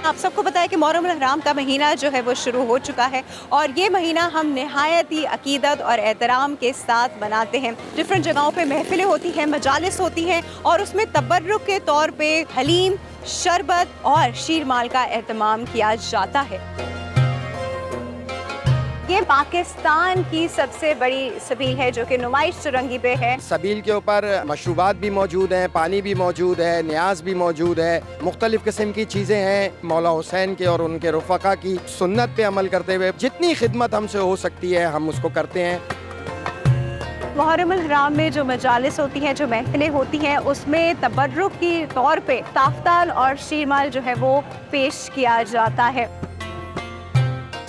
आप सबको पता है कि मुहर्रम हराम का महीना जो है वो शुरू हो चुका है और ये महीना हम नहायत ही अकीदत और एहतराम के साथ मनाते हैं। डिफरेंट जगहों पे महफिलें होती हैं, मजालिस होती हैं और उसमें तबर्रुक के तौर पे हलीम, शरबत और शीरमाल का एहतमाम किया जाता है। ये पाकिस्तान की सबसे बड़ी सबील है जो कि नुमाइश चुरंगी पे है। सबील के ऊपर मशरूबात भी मौजूद हैं, पानी भी मौजूद है, न्याज भी मौजूद है, मुख्तलिफ किस्म की चीज़ें हैं। मौला हुसैन के और उनके रफ़क़ा की सुन्नत पे अमल करते हुए जितनी खिदमत हमसे हो सकती है हम उसको करते हैं। मुहर्रम हराम में जो मजालिस होती हैं, जो महफिलें होती हैं, उसमें तबर्रुक की तौर पे ताफ्ताल और शीरमाल जो है वो पेश किया जाता है।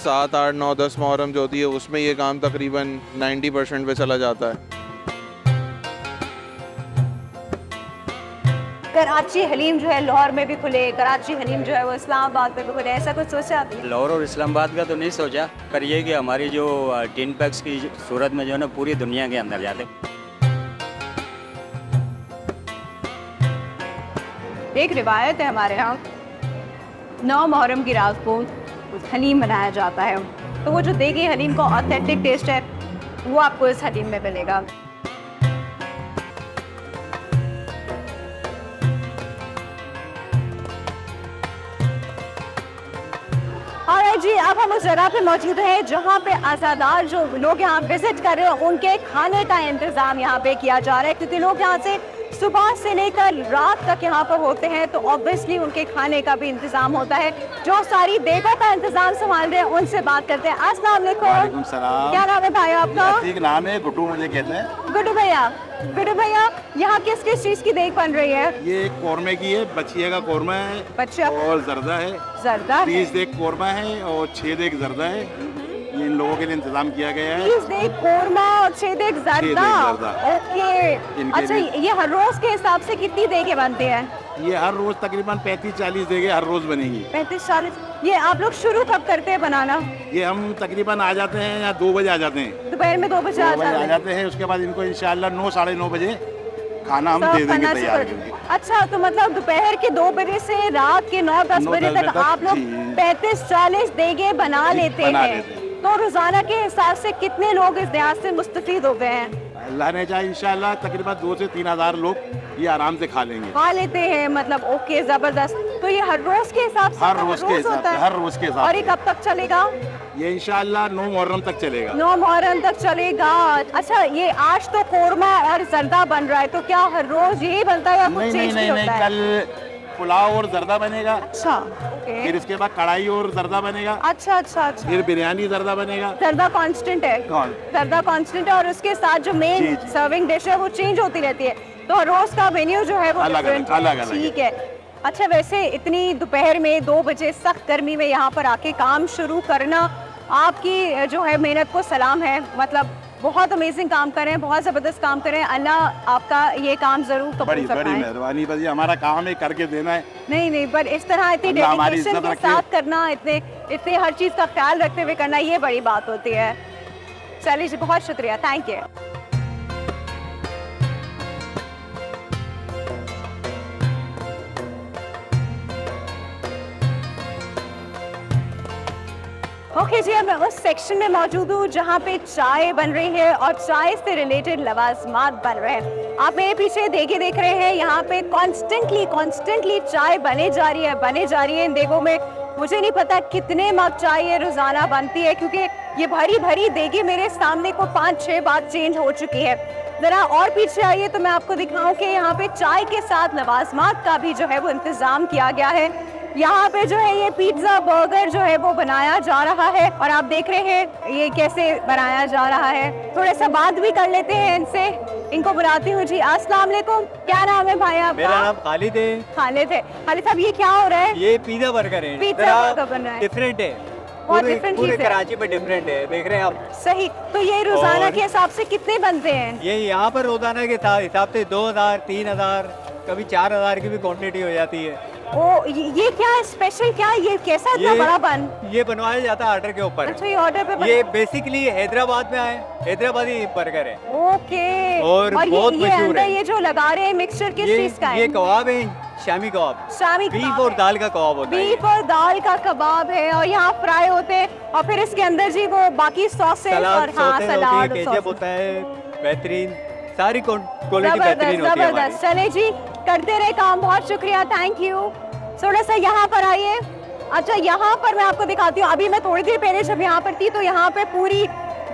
7, 8, 9, 10 मुहर्रम जो होती है उसमें ये काम तकरीबन 90% पे चला जाता है। कराची हलीम जो है लाहौर में भी खुले, कराची हलीम जो है वो इस्लामाबाद में भी खुले, ऐसा कुछ सोचा आपने? लाहौर और इस्लामाबाद का तो नहीं सोचा, पर ये कि हमारी जो टिन पैक्स की सूरत में जो है ना पूरी दुनिया के अंदर जाते। एक रिवायत है हमारे यहाँ 9 मुहर्रम की रात को हलीम बनाया जाता है, तो वो जो देगी हलीम का ऑथेंटिक टेस्ट है वो आपको इस हलीम में मिलेगा। और जी अब हम उस जगह पे मौजूद हैं जहाँ पे आज़ादार जो लोग यहाँ विजिट कर रहे हैं उनके खाने का इंतज़ाम यहाँ पे किया जा रहा है, क्योंकि लोग यहाँ से सुबह से लेकर रात तक यहाँ पर होते हैं तो ऑब्वियसली उनके खाने का भी इंतज़ाम होता है। जो सारी देगों का इंतज़ाम संभाल रहे हैं उनसे बात करते हैं। अस्सलाम वालेकुम। क्या नाम है भाई आपका? ठीक नाम है, गुड्डू मुझे कहते हैं। गुड्डू भैया, गुड्डू भैया यहाँ किस किस चीज़ की देग बन रही है? ये कौरमे की है, बछिया का कौरमा है, बच्चा और जर्दा है, जर्दा 30 देग कौरमा है और 6 देग जर्दा है। ये इन लोगों के लिए इंतजाम किया गया है। 30 देग कौरमा और 6 देग जर्दा। ओके, अच्छा ये हर रोज के हिसाब से कितनी देगे बनते हैं? ये हर रोज तकरीबन 35-40 देगे हर रोज बनेगी। 35-40। ये आप लोग शुरू कब करते हैं बनाना? ये हम तकरीबन आ जाते हैं या 2 बजे आ जाते हैं, दोपहर में 2 बजे आ जाते हैं। उसके बाद इनको इंशाल्लाह 9, साढ़े 9 बजे खाना हम दे देंगे तैयार करके। अच्छा, तो मतलब दोपहर के 2 बजे से रात के 9-10 बजे तक आप लोग 35-40 देगे बना लेते हैं। तो रोजाना के हिसाब से कितने लोग इस लिहाज से मुस्तफीद हो गए हैं? अल्लाह ने चाहे इंशाल्लाह तकरीबन 2 से 3 हज़ार लोग ये आराम से खा लेंगे, खा लेते हैं। मतलब ओके, जबरदस्त। तो ये हर रोज के हिसाब से? हर रोज के हिसाब से, हर रोज के हिसाब। और ये कब तक चलेगा? ये इंशाल्लाह 9 मुहर्रम तक चलेगा। 9 मुहर्रम तक चलेगा। अच्छा, ये आज तो कौरमा और जर्दा बन रहा है, तो क्या हर रोज यही बनता है या कुछ चेंज भी होता है? कल पुलाव और जर्दा बनेगा। अच्छा, फिर इसके बाद कढ़ाई और जर्दा बनेगा। अच्छा अच्छा अच्छा। फिर बिरयानी जर्दा बनेगा। जर्दा कांस्टेंट है? कौन? जर्दा कांस्टेंट है और उसके साथ जो मेन सर्विंग डिश है वो चेंज होती रहती है, तो रोज का मेन्यू जो है वो अलग। ठीक है। अच्छा, वैसे इतनी दोपहर में 2 बजे सख्त गर्मी में यहाँ पर आके काम शुरू करना, आपकी जो है मेहनत को सलाम है। मतलब बहुत अमेजिंग काम कर रहे हैं, बहुत ज़बरदस्त काम कर रहे हैं। अल्लाह आपका ये काम ज़रूर कबूल फरमाए। बड़ी मेहरबानी, बस ये हमारा काम है, करके देना है। नहीं, पर इस तरह इतनी डेडिकेशन के साथ करना, इतने हर चीज़ का ख्याल रखते हुए करना, ये बड़ी बात होती है। चलिए जी, बहुत शुक्रिया, थैंक यू। ओके जी, अब मैं उस सेक्शन में मौजूद हूँ जहाँ पे चाय बन रही है और चाय से रिलेटेड लवाजमात बन रहे हैं। आप मेरे पीछे देगे देख रहे हैं, यहाँ पे कॉन्स्टेंटली चाय बने जा रही है इन देगों में। मुझे नहीं पता कितने मग चाय ये रोजाना बनती है, क्योंकि ये भरी भरी देगे मेरे सामने को 5-6 बार चेंज हो चुकी है। जरा और पीछे आइए तो मैं आपको दिखाऊं कि यहाँ पे चाय के साथ लवाजमात का भी जो है वो इंतजाम किया गया है। यहाँ पे जो है ये पिज्जा बर्गर जो है वो बनाया जा रहा है और आप देख रहे हैं ये कैसे बनाया जा रहा है। थोड़ा सा बात भी कर लेते हैं इनसे, इनको बुलाती हूँ जी। अस्सलाम वालेकुम, क्या नाम है भाई आपका? मेरा नाम खालिद है। खालिद है। खालिद साहब, ये क्या हो रहा है? ये पिज्जा बर्गर है। पिज्जा बर्गर बन रहा है, डिफरेंट है, बहुत डिफरेंट चीज है। कराची में डिफरेंट है, देख रहे हैं आप। सही। तो ये रोजाना के हिसाब से कितने बनते हैं? ये यहाँ पर रोजाना के हिसाब से 2000, 3000, कभी 4000 की भी क्वांटिटी हो जाती है। ओ, ये क्या स्पेशल, क्या ये कैसा इतना बड़ा बन? ये बनवाया जाता है ऑर्डर के ऊपर। अच्छा, ये ऑर्डर पे ये बेसिकली हैदराबाद में आए, हैदराबादी बर्गर है। ओके। और बहुत ये मशहूर अंदर है। ये जो लगा रहे हैं मिक्सचर किस चीज का है? ये कबाब है, शामी कबाब, शामी बीफ कबाब और है। दाल का कबाब होता है। बीफ और दाल का कबाब है और यहाँ फ्राई होते हैं और फिर इसके अंदर जी वो बाकी सॉसेस और सलाद हाँ होते हैं, सलाद केचप सॉसेस। होता है, बेहतरीन, सारी क्वालिटी बेहतरीन जबरदस्त होती है हमारी। जबरदस्त। चले जी करते रहे काम, बहुत शुक्रिया, थैंक यू। थोड़ा सा यहाँ पर आइए। अच्छा यहाँ पर मैं आपको दिखाती हूँ, अभी मैं थोड़ी देर पहले जब यहाँ पर थी तो यहाँ पे पूरी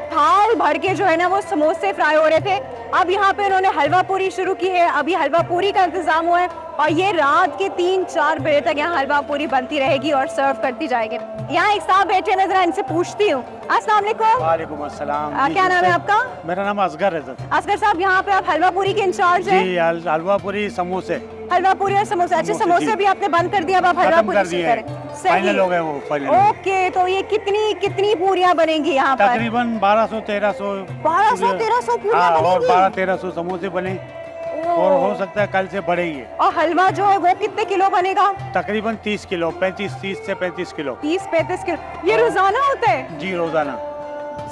थाल भर के जो है ना वो समोसे फ्राई हो रहे थे। अब यहाँ पे उन्होंने हलवा पूरी शुरू की है, अभी हलवा पूरी का इंतजाम हुआ है और ये रात के 3-4 बजे तक यहाँ हलवा पूरी बनती रहेगी और सर्व करती जाएगी। यहाँ एक साहब बैठे नजर, इनसे पूछती हूँ। अस्सलाम वालेकुम। वालेकुम अस्सलाम। क्या नाम है आपका? मेरा नाम असगर है सर। असगर साहब, यहाँ पे आप हलवा पूरी के इंचार्ज हैं? जी, हलवा पूरी समोसे हलवा पूरी और समोसे। अच्छे समोसे, समोसे जी। भी आपने बंद कर दिया, अब आप हलवा खत्म पूरी कर शुरू दिए करें। हैं। फाइनल हो गए वो, फाइनल हो गए। ओके, तो ये कितनी कितनी पूरियां बनेंगी यहाँ पर? तकरीबन 1200-1300 1200-1300 पूरियां हाँ, और बनेंगी? 1200-1300 समोसे बने और हो सकता है कल से बढ़ेगी। और हलवा जो है वो कितने किलो बनेगा? तकरीबन 30 किलो, 30 से 35 किलो। 30-35 किलो। ये रोजाना होता है? जी, रोजाना।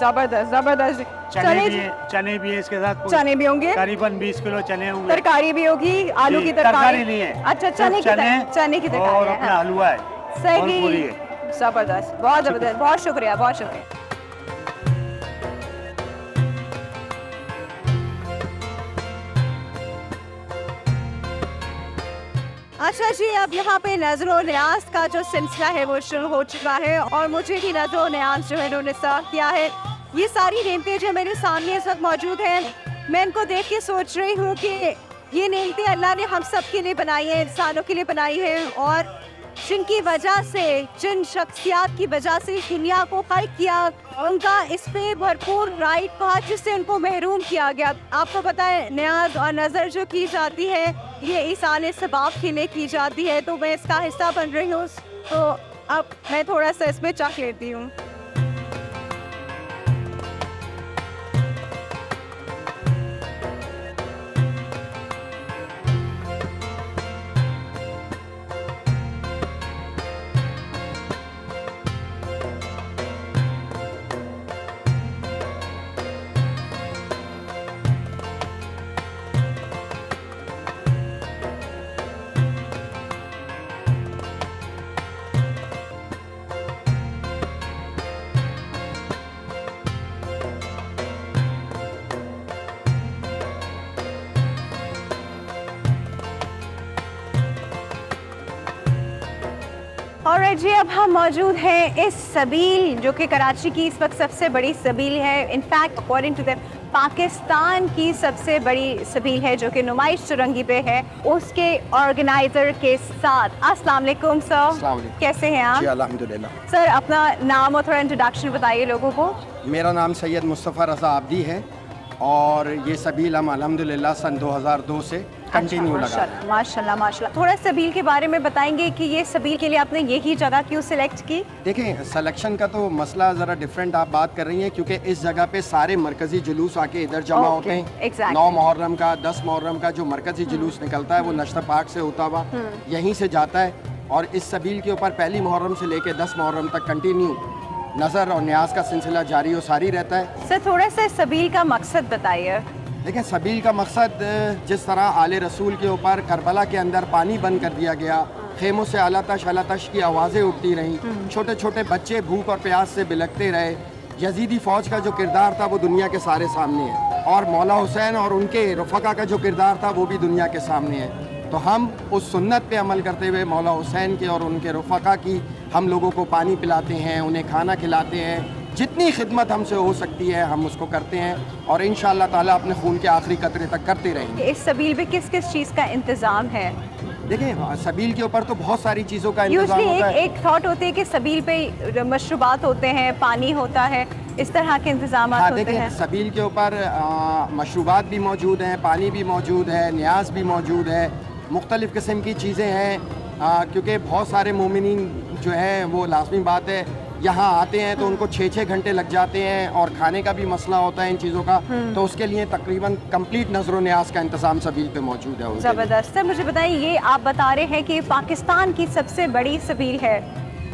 जबरदस्त जबरदस्त। चने चने भी है, चने भी है इसके साथ। चने भी होंगे, करीबन 20 किलो चने होंगे। तरकारी भी होगी, आलू जी, की तरकारी नहीं है। अच्छा, चने सिर्फ की चने की तरकारी और है, अपना हाँ। हलवा है और पूरी सही, है। जबरदस्त, बहुत जबरदस्त, बहुत शुक्रिया, बहुत शुक्रिया। अच्छा जी, अब यहाँ पे नजरो न्याज का जो सिलसिला है वो शुरू हो चुका है और मुझे भी नजरो न्याज जो है उन्होंने सर्व किया है। ये सारी नेमतें जो मेरे सामने इस वक्त मौजूद हैं, मैं इनको देख के सोच रही हूँ कि ये नेमतें अल्लाह ने हम सब के लिए बनाई है, इंसानों के लिए बनाई है और जिनकी वजह से, जिन शख्सियात की वजह से इस दुनिया को खल्क किया, उनका इस पे भरपूर राइट था जिससे उनको महरूम किया गया। आपको पता है न्याज और नज़र जो की जाती है ये ईसान सबाब के लिए की जाती है, तो मैं इसका हिस्सा बन रही हूँ, तो अब मैं थोड़ा सा इसमें चख लेती हूँ। और जी अब हम मौजूद हैं इस सबील जो कि कराची की इस वक्त सबसे बड़ी सबील है, in fact according to the Pakistan की सबसे बड़ी सबील है जो कि नुमाइश चुरंगी पे है, उसके ऑर्गेनाइजर के साथ। अस्सलाम वालेकुम सर। अस्सलाम वालेकुम। कैसे हैं जी आप? अल्हम्दुलिल्लाह। सर अपना नाम और थोड़ा इंट्रोडक्शन बताइए लोगों को। मेरा नाम सैयद मुस्तफ़ा रज़ा आब्दी है और ये सबील हम अल्हम्दुलिल्लाह सन 2002 से कंटिन्यू लगा रहे हैं। माशाल्लाह माशाल्लाह। थोड़ा सबील के बारे में बताएंगे कि ये सबील के लिए आपने यही जगह क्यों सिलेक्ट की? देखें, सिलेक्शन का तो मसला ज़रा डिफरेंट आप बात कर रही हैं क्योंकि इस जगह पे सारे मरकज़ी जुलूस आके इधर जमा Okay, होते हैं। exactly. 9 मुहर्रम का, 10 मुहर्रम का जो मरकज़ी जुलूस निकलता है वो नश्ता पाक से होता हुआ यहीं से जाता है और इस सबील के ऊपर पहली मुहर्रम से लेके 10 मुहर्रम तक कंटिन्यू नज़र और न्याज का सिलसिला जारी और सारी रहता है। सर थोड़ा सा सबील का मकसद बताइए। लेकिन सबील का मकसद जिस तरह आले रसूल के ऊपर करबला के अंदर पानी बंद कर दिया गया, खेमों से अलातश की आवाज़ें उठती रहीं, छोटे छोटे बच्चे भूख और प्यास से बिलखते रहे, यजीदी फ़ौज का जो किरदार था वो दुनिया के सारे सामने है और मौला हुसैन और उनके रफ़का का जो किरदार था वो भी दुनिया के सामने है। तो हम उस सुन्नत पे अमल करते हुए मौला हुसैन के और उनके रफ़का की हम लोगों को पानी पिलाते हैं, उन्हें खाना खिलाते हैं, जितनी खिदमत हमसे हो सकती है हम उसको करते हैं और इंशाअल्लाह ताला अपने खून के आखिरी कतरे तक करते रहेंगे। इस सबील पे किस किस चीज़ का इंतज़ाम है? देखें, सबील के ऊपर तो बहुत सारी चीज़ों का इंतजाम यूजली होता है। एक थॉट होती है कि सबील पे मशरूबात होते हैं, पानी होता है, इस तरह के इंतजाम हाँ, होते देखें, हैं। सबील के ऊपर मशरूबात भी मौजूद हैं, पानी भी मौजूद है, न्याज भी मौजूद है, मुख्तलिफ़ किस्म की चीज़ें हैं क्योंकि बहुत सारे मोमिनीन जो हैं वो लाजमी बात है यहाँ आते हैं तो उनको 6-6 घंटे लग जाते हैं और खाने का भी मसला होता है इन चीज़ों का, तो उसके लिए तकरीबन कंप्लीट नज़र न्याज का इंतज़ाम सबील पे मौजूद है उनके लिए। ज़बरदस्त। सर मुझे बताइए, ये आप बता रहे हैं कि पाकिस्तान की सबसे बड़ी सबील है।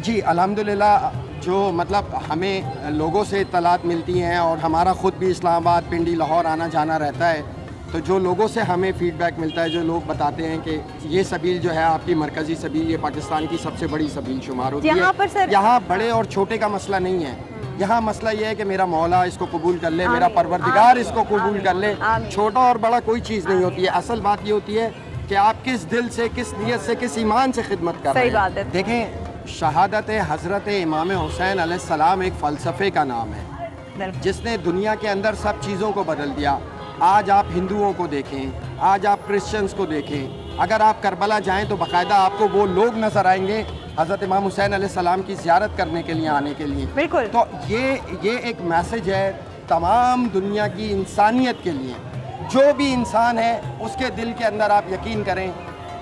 जी अल्हम्दुलिल्लाह, जो मतलब हमें लोगों से इत्तलात मिलती हैं और हमारा ख़ुद भी इस्लामाबाद, पिंडी, लाहौर आना जाना रहता है, तो जो लोगों से हमें फीडबैक मिलता है, जो लोग बताते हैं कि ये सबील जो है आपकी मरकज़ी सबील, ये पाकिस्तान की सबसे बड़ी सबील शुमार होती है। यहाँ पर सर यहाँ बड़े और छोटे का मसला नहीं है, यहाँ मसला ये है कि मेरा मौला इसको कबूल कर ले, मेरा परवरदिगार इसको कबूल कर ले। छोटा और बड़ा कोई चीज़ नहीं होती है, असल बात ये होती है कि आप किस दिल से, किस नीयत से, किस ईमान से खिदमत कर रहे हैं। सही बात है। देखें, शहादत हज़रत इमाम हुसैन अलैहिस्सलाम एक फ़लसफ़े का नाम है जिसने दुनिया के अंदर सब चीज़ों को बदल दिया। आज आप हिंदुओं को देखें, आज आप क्रिश्चियंस को देखें, अगर आप करबला जाएं तो बाकायदा आपको वो लोग नज़र आएंगे हज़रत इमाम हुसैन अलैहिस्सलाम की ज़ियारत करने के लिए, आने के लिए। बिल्कुल। तो ये एक मैसेज है तमाम दुनिया की इंसानियत के लिए। जो भी इंसान है उसके दिल के अंदर आप यकीन करें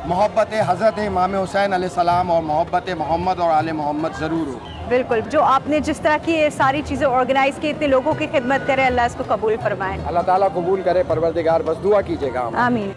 मोहब्बत हज़रत इमाम हुसैन अलैहिस्सलाम और मोहब्बत मोहम्मद और आले मोहम्मद ज़रूर हो। बिल्कुल, जो आपने जिस तरह की ये सारी चीज़ें ऑर्गेनाइज की, इतने लोगों की खिदमत करे, अल्लाह इसको कबूल फरमाए। अल्लाह ताला कबूल करे, परवरदिगार, बस दुआ कीजिएगा। आमीन।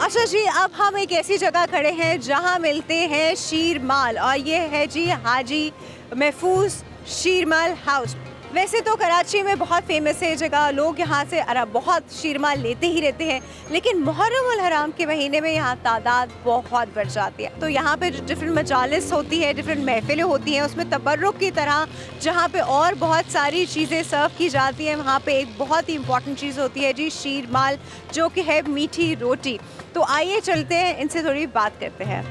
अच्छा जी, अब हम एक ऐसी जगह खड़े हैं जहां मिलते हैं शीरमाल, और ये है जी हाजी महफूज शीरमाल हाउस। वैसे तो कराची में बहुत फेमस है जगह, लोग यहाँ से बहुत शीरमाल लेते ही रहते हैं, लेकिन मुहर्रम उल हराम के महीने में यहाँ तादाद बहुत बढ़ जाती है। तो यहाँ पे डिफरेंट मजालिस होती है, डिफरेंट महफिलें होती हैं, उसमें तबर्रुक की तरह जहाँ पे और बहुत सारी चीज़ें सर्व की जाती हैं, वहाँ पे एक बहुत ही इंपॉर्टेंट चीज़ होती है जी शीरमाल, जो कि है मीठी रोटी। तो आइए चलते हैं, इनसे थोड़ी बात करते हैं।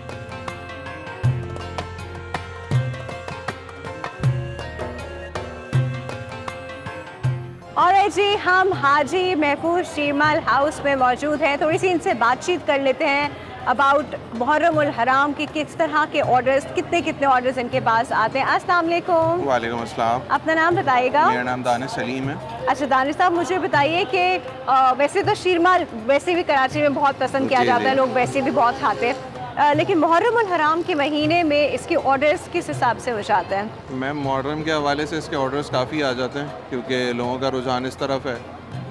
और जी, हम हाजी महफूज शीरमाल हाउस में मौजूद हैं, थोड़ी सी इनसे बातचीत कर लेते हैं अबाउट मुहर्रम उल हराम की किस तरह के ऑर्डर्स, कितने ऑर्डर्स इनके पास आते हैं। अस्सलाम वालेकुम। वालेकुम अस्सलाम। अपना नाम बताइएगा। मेरा नाम दानिश सलीम है। अच्छा दानिश साहब, मुझे बताइए कि वैसे तो शीरमाल वैसे भी कराची में बहुत पसंद किया जाता है, लोग वैसे भी बहुत खाते हैं, लेकिन मुहर्रम उल हराम के महीने में इसके ऑर्डर्स किस हिसाब से हो जाते हैं? मैम, मुहर्रम के हवाले से इसके ऑर्डर्स काफ़ी आ जाते हैं क्योंकि लोगों का रुझान इस तरफ है।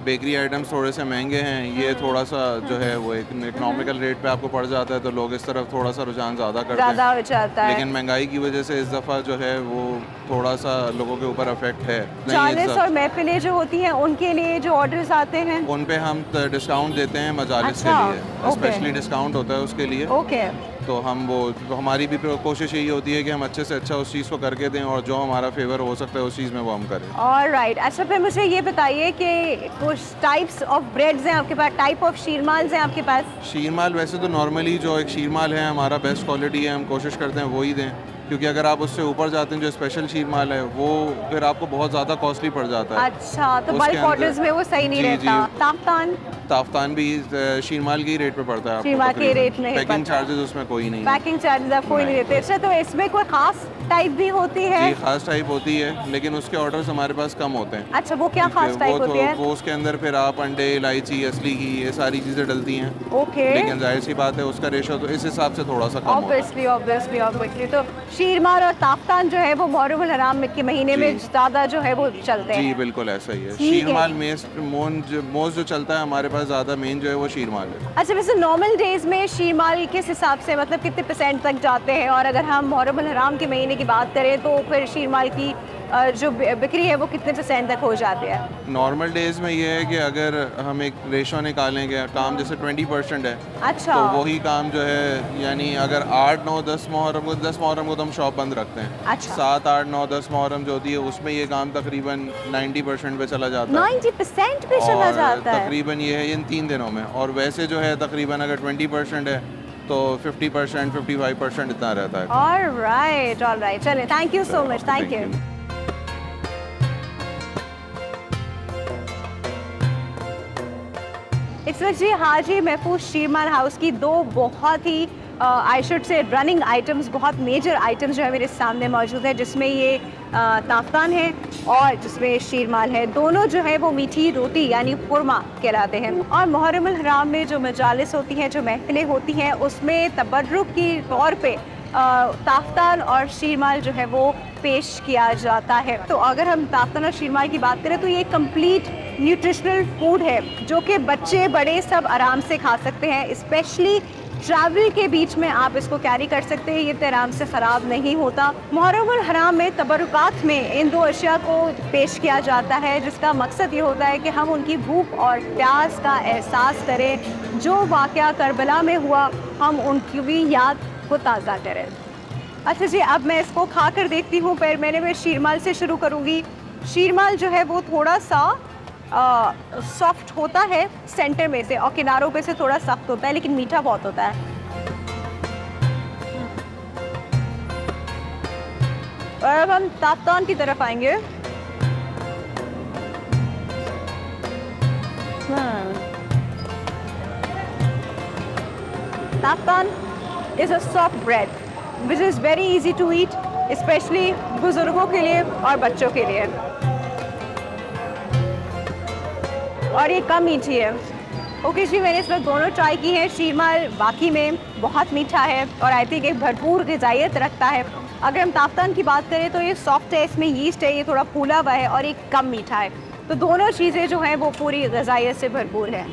बेकरी आइटम्स थोड़े से महंगे हैं, ये थोड़ा सा जो है वो एक इकनॉमिकल रेट पे आपको पड़ जाता है, तो लोग इस तरफ थोड़ा सा रुझान ज़्यादा करते हैं। ज़्यादा हो जाता है, लेकिन महंगाई की वजह से इस दफ़ा जो है वो थोड़ा सा लोगों के ऊपर अफेक्ट है। चालीस और महफिलें जो होती हैं उनके लिए जो ऑर्डर्स आते हैं उन पे हम डिस्काउंट देते हैं मजालिस अच्छा, के लिए, स्पेशली डिस्काउंट होता है उसके लिए। ओके। तो हम वो हमारी भी कोशिश यही होती है कि हम अच्छे से अच्छा उस चीज़ को करके दें और जो हमारा फेवर हो सकता है उस चीज़ में वो हम करें। ऑलराइट। अच्छा, फिर मुझे ये बताइए कि कुछ टाइप्स ऑफ ब्रेड्स हैं आपके पास, टाइप ऑफ शीरमाल्स हैं आपके पास? शीरमाल वैसे तो नॉर्मली जो एक शीरमाल है हमारा बेस्ट क्वालिटी है, हम कोशिश करते हैं वही दें, क्योंकि अगर आप उससे ऊपर जाते हैं जो स्पेशल शीरमाल है वो फिर आपको बहुत ज़्यादा कॉस्टली पड़ जाता है। अच्छा, तो उसके बल्क ऑर्डर्स में वो सही नहीं जी, रहता। जी। ताफ्तान? ताफ्तान भी शीरमाल की रेट पे पड़ता है आपको, शीरमाल के तकरीबन। रेट में ही पैकिंग पड़ता है। चार्जेस उसमें कोई नहीं है। पैकिंग चार्जेस आप कोई नहीं देते। अच्छा, तो इसमें कोई खास टाइप भी होती है? जी, खास टाइप होती है, लेकिन उसके ऑर्डर्स हमारे पास कम होते हैं। अच्छा, वो क्या खास टाइप होती है? वो उसके अंदर फिर आप अंडे, इलायची, असली घी, ये सारी चीज़ें डलती हैं। ओके। लेकिन जाहिर सी बात है उसका रेशो तो इस हिसाब से थोड़ा सा कम होता है। ऑब्वियसली तो शीरमाल और ताफ्तान जो है वो मुहर्रम उल हराम के महीने में ज़्यादा जो है वो चलते हैं। जी बिल्कुल ऐसा ही है। ठीक है। शीरमाल मोस्ट जो चलता है हमारे पास ज़्यादा मेन जो है वो शीरमाल है। अच्छा, वैसे नॉर्मल डेज में शीरमाल किस हिसाब से, मतलब कितने % तक जाते हैं, और अगर हम मुहर्रम उल हराम के महीने की बात करें तो फिर शीरमाल की जो बिक्री है वो कितने % तक हो जाती है? नॉर्मल डेज में ये है कि अगर हम एक रेशो निकालेंगे, काम जैसे 20% है, अच्छा, तो वही काम जो है यानी अगर 8, 9, 10 मुहर्रम को तो हम शॉप बंद रखते हैं। अच्छा। 7, 8, 9, 10 मुहर्रम जो होती है उसमें ये काम तकरीबन 90% पे चला जाता है। 90% पे चला और जाता है? तकरीबन ये है इन 3 दिनों में। और वैसे जो है तकरीबन अगर 20% है तो 50%, 55% इतना रहता है। ऑलराइट, चलें, thank you so much, thank you. इस वक्त जी हाजी महफूज शीरमाल हाउस की दो बहुत ही I should say running items, बहुत मेजर आइटम्स जो है मेरे सामने मौजूद है, जिसमें ये ताफ्तान है और जिसमें शीरमाल है। दोनों जो है वो मीठी रोटी यानी खुरमा कहलाते हैं। और मुहर्रम उल हराम में जो मजालिस होती हैं, जो महफिलें होती हैं, उसमें तबर्रुक की तौर पे ताफ्तान और शीरमाल जो है वो पेश किया जाता है। तो अगर हम ताफ्तान और शीरमाल की बात करें तो ये कंप्लीट न्यूट्रिशनल फूड है जो कि बच्चे बड़े सब आराम से खा सकते हैं। स्पेशली ट्रैवल के बीच में आप इसको कैरी कर सकते हैं, ये इतने आराम से ख़राब नहीं होता। मुहर्रमुल हराम में तबरुकात में इन दो अशिया को पेश किया जाता है, जिसका मकसद ये होता है कि हम उनकी भूख और प्यास का एहसास करें। जो वाक़या करबला में हुआ हम उनकी भी याद को ताज़ा करें। अच्छा जी, अब मैं इसको खा कर देखती हूँ। फिर मैं शीरमाल से शुरू करूँगी। शीरमाल जो है वो थोड़ा सा सॉफ्ट होता है सेंटर में से, और किनारों पे से थोड़ा सख्त होता है, लेकिन मीठा बहुत होता है। और अब हम ताफ्तान की तरफ आएंगे। Taftan is a soft bread which is very easy to eat, especially बुज़ुर्गों के लिए और बच्चों के लिए, और ये कम मीठी है। ओके जी, मैंने इस वक्त दोनों ट्राई की हैं। शीरमाल वाकई में बहुत मीठा है और आई थिंक एक भरपूर ग़िज़ाइयत रखता है। अगर हम ताफ्तान की बात करें तो ये सॉफ्ट है, इसमें यीस्ट है, ये थोड़ा फूला हुआ है, और ये कम मीठा है। तो दोनों चीज़ें जो हैं वो पूरी ग़िज़ाइयत से भरपूर है।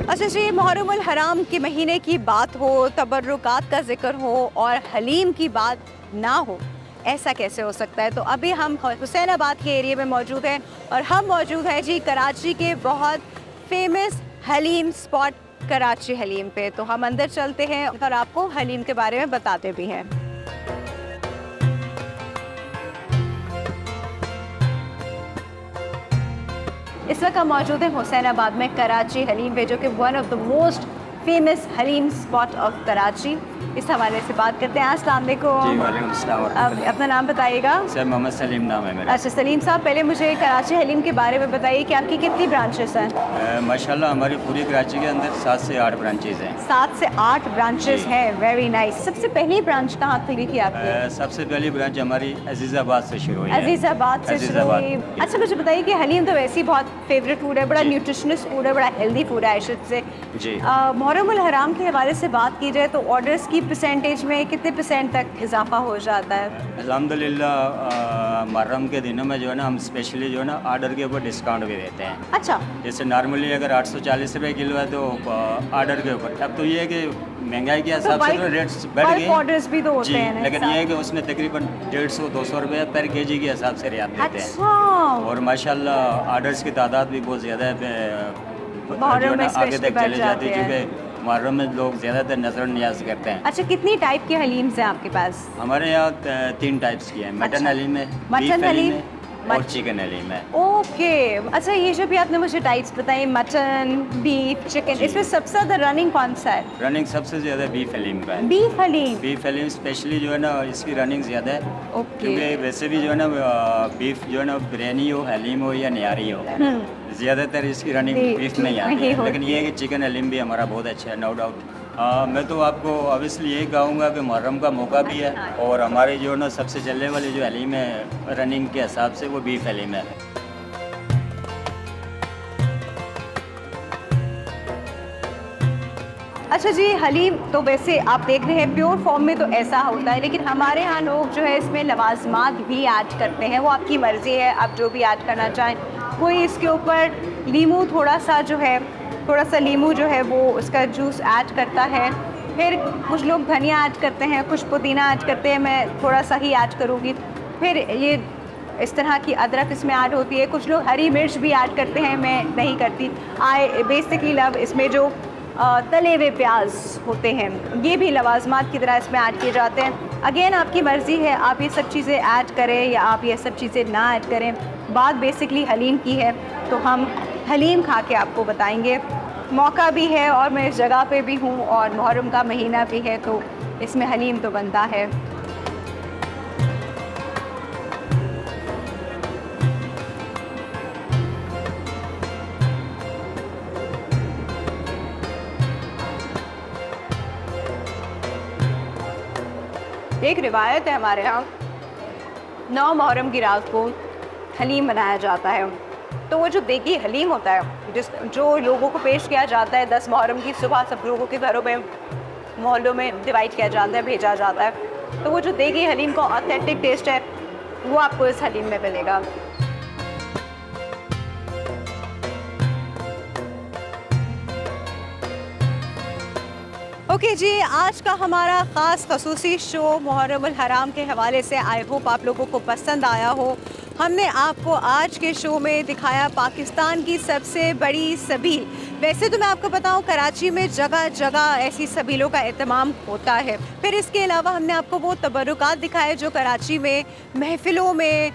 अच्छा जी, मुहर्रमुल हराम के महीने की बात हो, तबर्रुकात का जिक्र हो और हलीम की बात ना हो, ऐसा कैसे हो सकता है? तो अभी हम हुसैनाबाद के एरिया में मौजूद हैं और हम मौजूद हैं जी कराची के बहुत फेमस हलीम स्पॉट कराची हलीम पे। तो हम अंदर चलते हैं और आपको हलीम के बारे में बताते भी हैं। इस वक्त हम मौजूद हैं हुसैनाबाद में कराची हलीम पे, जो कि one of the most famous haleem spot of Karachi. इस हवाले से बात करते हैं। अस्सलाम वालेकुम। जी वालेकुम अस्सलाम। अब अपना नाम बताइएगा। सर मोहम्मद सलीम नाम है मेरा। अच्छा सलीम साहब, पहले मुझे कराची हलीम के बारे में बताइए कि आपकी कितनी ब्रांचेस हैं? माशाल्लाह हमारी पूरी कराची के अंदर 7 से 8 ब्रांचेज हैं। 7 से 8 ब्रांचेस हैं, वेरी नाइस। सबसे पहली ब्रांच कहाँ खुली थी आपकी? सबसे पहली ब्रांच हमारी अजीज़ाबाद से शुरू हुई है। अजीज़ाबाद से शुरू हुई। अच्छा मुझे बताइए कि हलीम तो वैसे ही बहुत फेवरेट फूड है, बड़ा न्यूट्रिशनस फूड है, बड़ा हेल्दी फूड है आई शुड से। जी। मुहर्रमुल हराम के हवाले से बात की जाए तो ऑर्डर्स की परसेंटेज में कितने % तक इजाफा हो जाता है? अल्हम्दुलिल्लाह मुहर्रम के दिनों में जो है ना हम स्पेशली जो है ना ऑर्डर के ऊपर डिस्काउंट भी देते हैं। अच्छा। जैसे नॉर्मली अगर 840 रुपये किलो है तो ऑर्डर के ऊपर, अब तो ये है कि महंगाई के हिसाब से तो रेट्स बढ़ गए ऑर्डर्स भी तो होते हैं, लेकिन ये है कि उसमें तकरीबन 150-200 रुपये पर केजी के हिसाब से रियायत देते हैं। अच्छा। और माशाल्लाह ऑर्डर्स की तादाद भी बहुत ज़्यादा है, मुहर्रम में आगे तक चले जाती है, है। क्योंकि मुहर्रम में लोग ज़्यादातर नजर नियाज करते हैं। अच्छा, कितनी टाइप के हलीम्स हैं आपके पास? हमारे यहाँ 3 टाइप्स की है। मटन अच्छा। हलीम है, मटन बीफ हलीम हलीम, है और चिकन हलीम है। ओके। अच्छा, ये जो भी आपने मुझे टाइप्स बताई, मटन, बीफ, चिकन, इसमें सबसे ज़्यादा रनिंग कौन सा है? रनिंग सबसे ज़्यादा बीफ हलीम का है। Beef haleem. Beef haleem especially जो है ना इसकी रनिंग ज़्यादा है, ओके। क्योंकि वैसे भी जो है ना बीफ जो है ना बिरयानी हो, हलीम हो या निहारी हो, ज़्यादातर इसकी रनिंग बीफ में ही आती है। लेकिन ये है कि चिकन हलीम भी हमारा बहुत अच्छा है, नो डाउट। मैं तो आपको ऑब्वियसली यही कहूँगा कि मुहर्रम का मौका भी है, और हमारी जो है ना सबसे चलने वाली जो हलीम है रनिंग के हिसाब से वो बीफ हलीम है। अच्छा जी, हलीम तो वैसे आप देख रहे हैं प्योर फॉर्म में तो ऐसा होता है, लेकिन हमारे यहाँ लोग जो है इसमें लवाजमात भी ऐड करते हैं। वो आपकी मर्ज़ी है, आप जो भी ऐड करना चाहें। कोई इसके ऊपर लीमू थोड़ा सा लीमू जो है वो उसका जूस ऐड करता है, फिर कुछ लोग धनिया ऐड करते हैं, कुछ पुदीना ऐड करते हैं, मैं थोड़ा सा ही ऐड करूँगी। फिर ये इस तरह की अदरक इसमें ऐड होती है, कुछ लोग हरी मिर्च भी ऐड करते हैं, मैं नहीं करती। आई बेसिकली लव इसमें जो तले हुए प्याज होते हैं, ये भी लवाजमात की तरह इसमें ऐड किए जाते हैं। अगेन आपकी मर्ज़ी है, आप ये सब चीज़ें ऐड करें या आप ये सब चीज़ें ना ऐड करें। बात बेसिकली हलीम की है, तो हम हलीम खा के आपको बताएंगे। मौका भी है और मैं इस जगह पे भी हूँ और मुहर्रम का महीना भी है, तो इसमें हलीम तो बनता है। एक रिवायत है हमारे यहाँ, 9 मुहर्रम की रात को हलीम बनाया जाता है। तो वो जो देगी हलीम होता है जो लोगों को पेश किया जाता है 10 मुहर्रम की सुबह, सब लोगों के घरों में मोहल्लों में डिवाइड किया जाता है, भेजा जाता है। तो वो जो देगी हलीम का ऑथेंटिक टेस्ट है वो आपको इस हलीम में मिलेगा। ओके जी, आज का हमारा ख़ास खसूसी शो मुहर्रमुल हराम के हवाले से आई होप आप लोगों को पसंद आया हो। हमने आपको आज के शो में दिखाया पाकिस्तान की सबसे बड़ी सबील। वैसे तो मैं आपको बताऊं, कराची में जगह जगह ऐसी सबीलों का एहतमाम होता है। फिर इसके अलावा हमने आपको वो तबरुकात दिखाए जो कराची में महफ़िलों में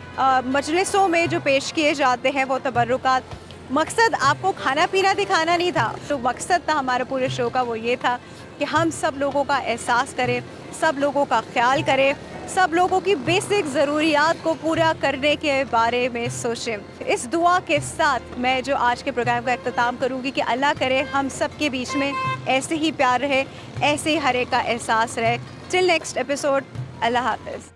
मजलिसों में जो पेश किए जाते हैं। वो तबरुकात, मकसद आपको खाना पीना दिखाना नहीं था, तो मकसद था हमारे पूरे शो का वो ये था कि हम सब लोगों का एहसास करें, सब लोगों का ख्याल करें, सब लोगों की बेसिक ज़रूरियात को पूरा करने के बारे में सोचें। इस दुआ के साथ मैं जो आज के प्रोग्राम का इख्तिताम करूँगी कि अल्लाह करे हम सब के बीच में ऐसे ही प्यार रहे, ऐसे ही हर एक का एहसास रहे। टिल नेक्स्ट एपिसोड, अल्लाह हाफ़िज़।